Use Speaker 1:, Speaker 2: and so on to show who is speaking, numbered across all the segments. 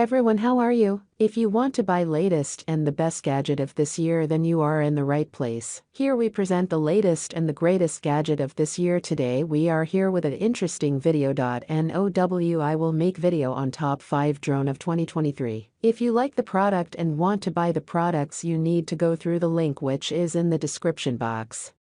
Speaker 1: everyone, how are you? If you want to buy latest and the best gadget of this year, then you are in the right place. Here we present the latest and the greatest gadget of this year. Today we are here with an interesting video. Now I will make video on top 5 drone of 2023. If you like the product and want to buy the products, you need to go through the link which is in the description box.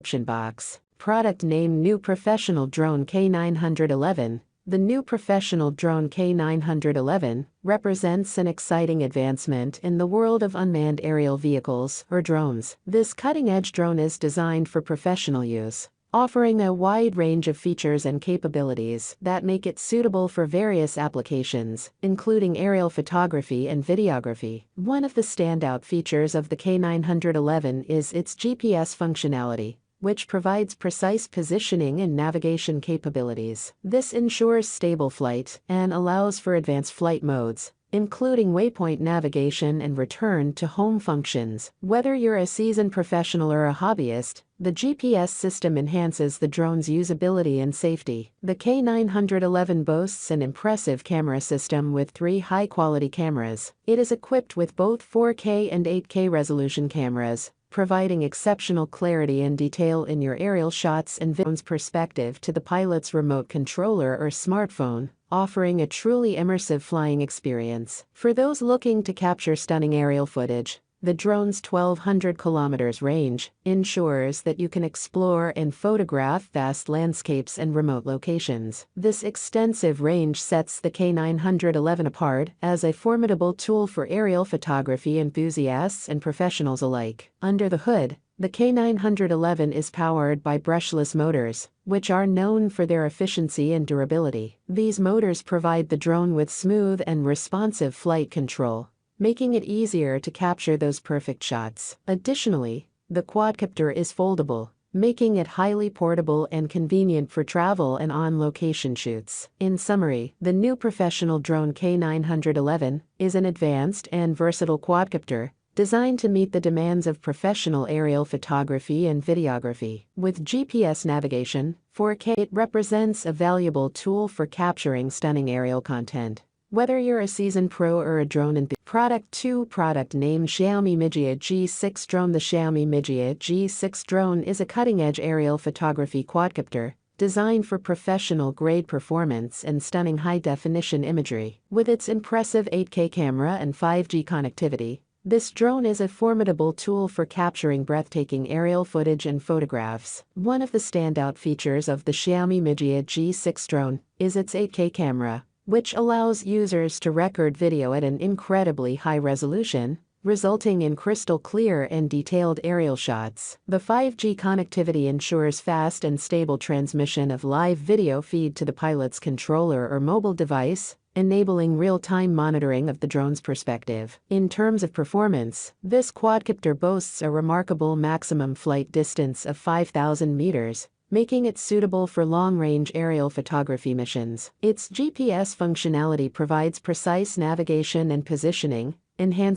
Speaker 1: Product name: New Professional Drone K911. The new professional drone K911 represents an exciting advancement in the world of unmanned aerial vehicles, or drones. This cutting-edge drone is designed for professional use, offering a wide range of features and capabilities that make it suitable for various applications, including aerial photography and videography. One of the standout features of the K911 is its GPS functionality, which provides precise positioning and navigation capabilities. This ensures stable flight and allows for advanced flight modes, including waypoint navigation and return to home functions. Whether you're a seasoned professional or a hobbyist, the GPS system enhances the drone's usability and safety. The K911 boasts an impressive camera system with 3 high-quality cameras. It is equipped with both 4K and 8K resolution cameras, providing exceptional clarity and detail in your aerial shots and videos. Perspective to the pilot's remote controller or smartphone, offering a truly immersive flying experience. For those looking to capture stunning aerial footage, the drone's 1,200 kilometers range ensures that you can explore and photograph vast landscapes and remote locations. This extensive range sets the K911 apart as a formidable tool for aerial photography enthusiasts and professionals alike. Under the hood, the K911 is powered by brushless motors, which are known for their efficiency and durability. These motors provide the drone with smooth and responsive flight control, making it easier to capture those perfect shots. Additionally, the quadcopter is foldable, making it highly portable and convenient for travel and on-location shoots. In summary, the new professional drone K911 is an advanced and versatile quadcopter designed to meet the demands of professional aerial photography and videography. With GPS navigation, 4K, it represents a valuable tool for capturing stunning aerial content. Whether you're a seasoned pro or a drone enthusiast. Product name: Xiaomi Mijia G6 Drone. The Xiaomi Mijia G6 drone is a cutting-edge aerial photography quadcopter designed for professional-grade performance and stunning high-definition imagery. With its impressive 8K camera and 5G connectivity, this drone is a formidable tool for capturing breathtaking aerial footage and photographs. One of the standout features of the Xiaomi Mijia G6 drone is its 8K camera, which allows users to record video at an incredibly high resolution, resulting in crystal clear and detailed aerial shots. The 5G connectivity ensures fast and stable transmission of live video feed to the pilot's controller or mobile device, enabling real-time monitoring of the drone's perspective. In terms of performance, this quadcopter boasts a remarkable maximum flight distance of 5,000 meters, making it suitable for long-range aerial photography missions. Its GPS functionality provides precise navigation and positioning,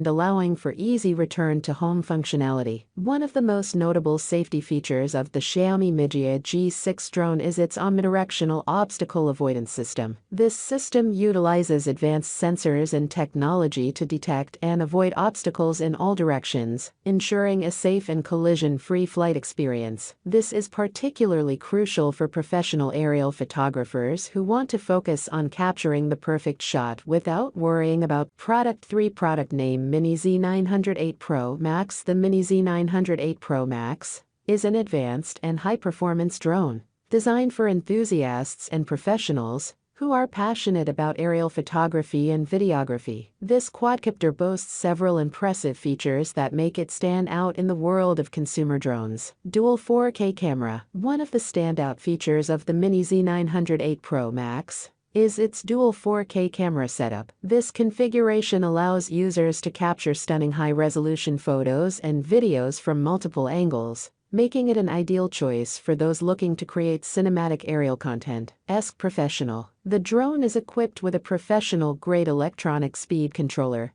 Speaker 1: allowing for easy return to home functionality. One of the most notable safety features of the Xiaomi Mijia G6 drone is its omnidirectional obstacle avoidance system. This system utilizes advanced sensors and technology to detect and avoid obstacles in all directions, ensuring a safe and collision-free flight experience. This is particularly crucial for professional aerial photographers who want to focus on capturing the perfect shot without worrying about product name: Mini Z908 Pro Max. The Mini Z908 Pro Max is an advanced and high-performance drone designed for enthusiasts and professionals who are passionate about aerial photography and videography. This quadcopter boasts several impressive features that make it stand out in the world of consumer drones. Dual 4K camera. One of the standout features of the Mini Z908 Pro Max is its dual 4K camera setup. This configuration allows users to capture stunning high-resolution photos and videos from multiple angles, making it an ideal choice for those looking to create cinematic aerial content. Professional. The drone is equipped with a professional-grade electronic speed controller.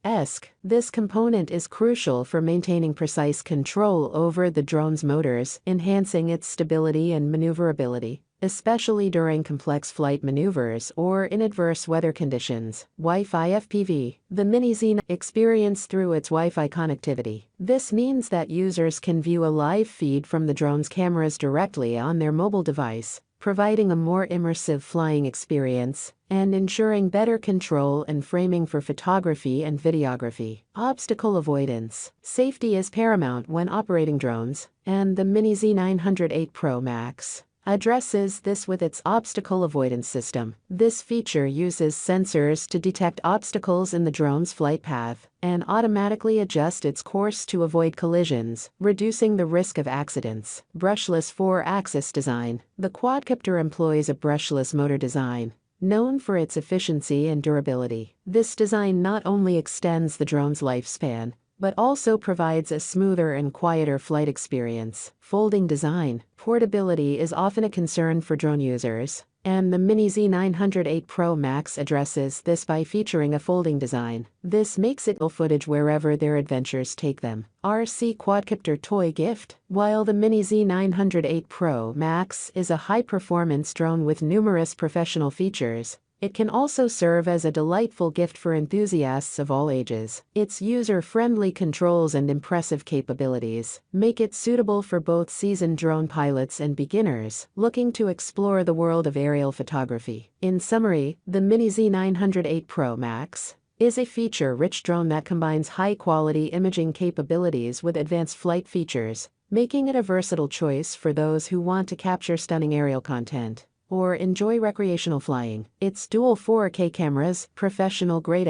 Speaker 1: This component is crucial for maintaining precise control over the drone's motors, enhancing its stability and maneuverability. especially during complex flight maneuvers or in adverse weather conditions. Wi-Fi FPV. The Mini Z experience through its Wi-Fi connectivity. This means that users can view a live feed from the drone's cameras directly on their mobile device, providing a more immersive flying experience and ensuring better control and framing for photography and videography. Obstacle avoidance. Safety is paramount when operating drones, and the Mini Z908 Pro Max addresses this with its obstacle avoidance system. This feature uses sensors to detect obstacles in the drone's flight path and automatically adjust its course to avoid collisions, reducing the risk of accidents. Brushless 4-axis design. The quadcopter employs a brushless motor design, known for its efficiency and durability. This design not only extends the drone's lifespan, but also provides a smoother and quieter flight experience. Folding design. Portability is often a concern for drone users, and the Mini Z908 Pro Max addresses this by featuring a folding design. This makes it footage wherever their adventures take them. RC Quadcopter Toy Gift. While the Mini Z908 Pro Max is a high-performance drone with numerous professional features, it can also serve as a delightful gift for enthusiasts of all ages. Its user-friendly controls and impressive capabilities make it suitable for both seasoned drone pilots and beginners looking to explore the world of aerial photography. In summary, the Mini Z908 Pro Max is a feature-rich drone that combines high-quality imaging capabilities with advanced flight features, making it a versatile choice for those who want to capture stunning aerial content or enjoy recreational flying. Its dual 4K cameras, professional-grade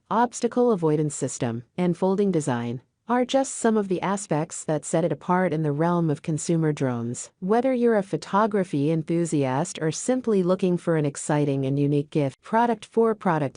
Speaker 1: obstacle avoidance system, and folding design are just some of the aspects that set it apart in the realm of consumer drones. Whether you're a photography enthusiast or simply looking for an exciting and unique gift. Product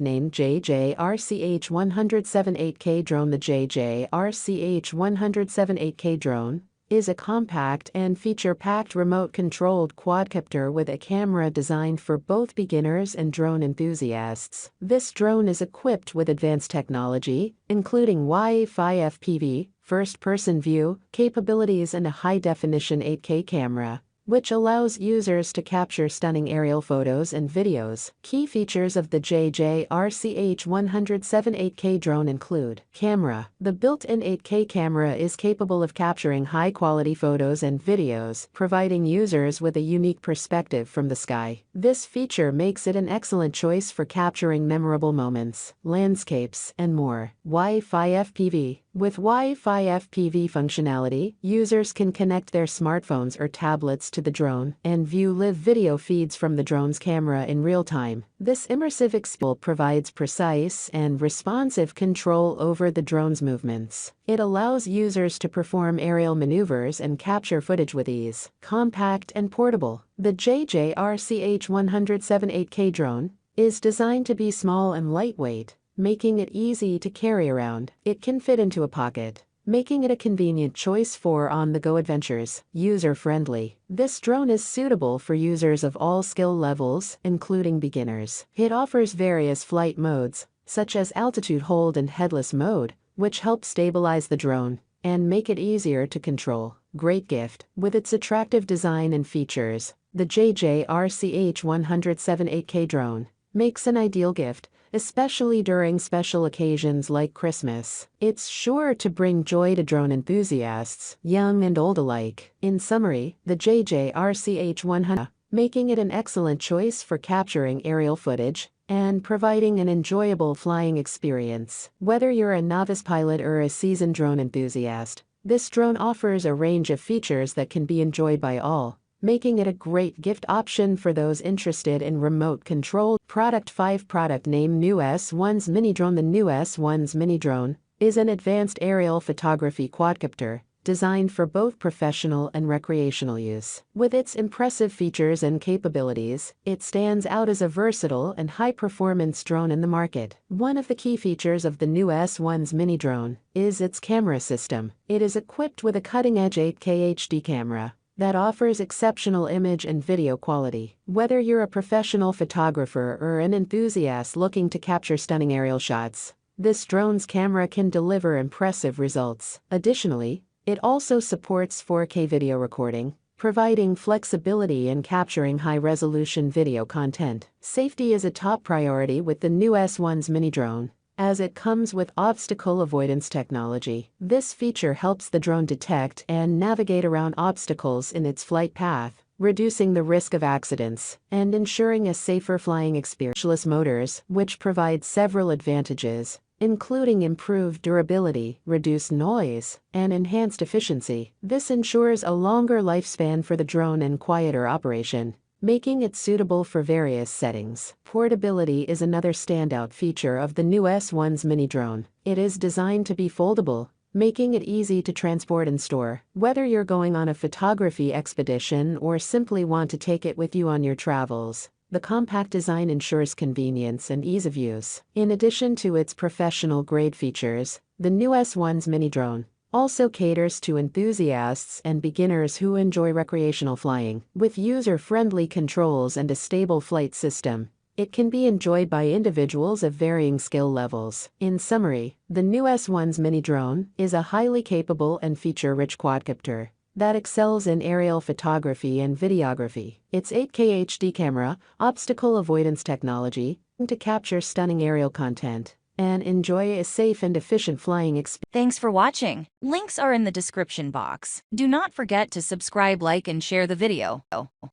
Speaker 1: name JJ-RCH107-8K drone. The JJ-RCH107-8K drone is a compact and feature-packed remote-controlled quadcopter with a camera designed for both beginners and drone enthusiasts. This drone is equipped with advanced technology, including Wi-Fi FPV, first-person view capabilities and a high-definition 8K camera, which allows users to capture stunning aerial photos and videos. Key features of the JJ-RCH107-8K drone include: camera. The built-in 8K camera is capable of capturing high-quality photos and videos, providing users with a unique perspective from the sky. This feature makes it an excellent choice for capturing memorable moments, landscapes, and more. Wi-Fi FPV. With Wi-Fi FPV functionality, users can connect their smartphones or tablets to the drone and view live video feeds from the drone's camera in real time. This immersive experience provides precise and responsive control over the drone's movements. It allows users to perform aerial maneuvers and capture footage with ease. Compact and portable. The JJ-RCH107-8K drone is designed to be small and lightweight, making it easy to carry around. It can fit into a pocket, making it a convenient choice for on-the-go adventures. User-friendly. This drone is suitable for users of all skill levels, including beginners. It offers various flight modes, such as altitude hold and headless mode, which help stabilize the drone and make it easier to control. Great gift. With its attractive design and features, the JJ-RCH107-8K drone makes an ideal gift, especially during special occasions like Christmas. It's sure to bring joy to drone enthusiasts, young and old alike. In summary, the JJ-RCH100, making it an excellent choice for capturing aerial footage and providing an enjoyable flying experience. Whether you're a novice pilot or a seasoned drone enthusiast, this drone offers a range of features that can be enjoyed by all, making it a great gift option for those interested in remote control. Product 5. Product name New S1's Mini Drone. The New S1's Mini Drone is an advanced aerial photography quadcopter designed for both professional and recreational use. With its impressive features and capabilities, it stands out as a versatile and high-performance drone in the market. One of the key features of the New S1's Mini Drone is its camera system. It is equipped with a cutting-edge 8K HD camera that offers exceptional image and video quality. Whether you're a professional photographer or an enthusiast looking to capture stunning aerial shots, this drone's camera can deliver impressive results. Additionally, it also supports 4K video recording, providing flexibility and capturing high-resolution video content. Safety is a top priority with the new S1's mini drone, as it comes with obstacle avoidance technology. This feature helps the drone detect and navigate around obstacles in its flight path, reducing the risk of accidents and ensuring a safer flying experience. Brushless motors, which provide several advantages, including improved durability, reduced noise, and enhanced efficiency. This ensures a longer lifespan for the drone and quieter operation, making it suitable for various settings. Portability is another standout feature of the new S1's mini drone. It is designed to be foldable, making it easy to transport and store. Whether you're going on a photography expedition or simply want to take it with you on your travels, the compact design ensures convenience and ease of use. In addition to its professional-grade features, the new S1's mini drone also caters to enthusiasts and beginners who enjoy recreational flying. With user-friendly controls and a stable flight system, it can be enjoyed by individuals of varying skill levels. In summary, the new S1's mini drone is a highly capable and feature-rich quadcopter that excels in aerial photography and videography. Its 8K HD camera, obstacle avoidance technology, to capture stunning aerial content and enjoy a safe and efficient flying experience.
Speaker 2: Thanks for watching. Links are in the description box. Do not forget to subscribe, like, and share the video.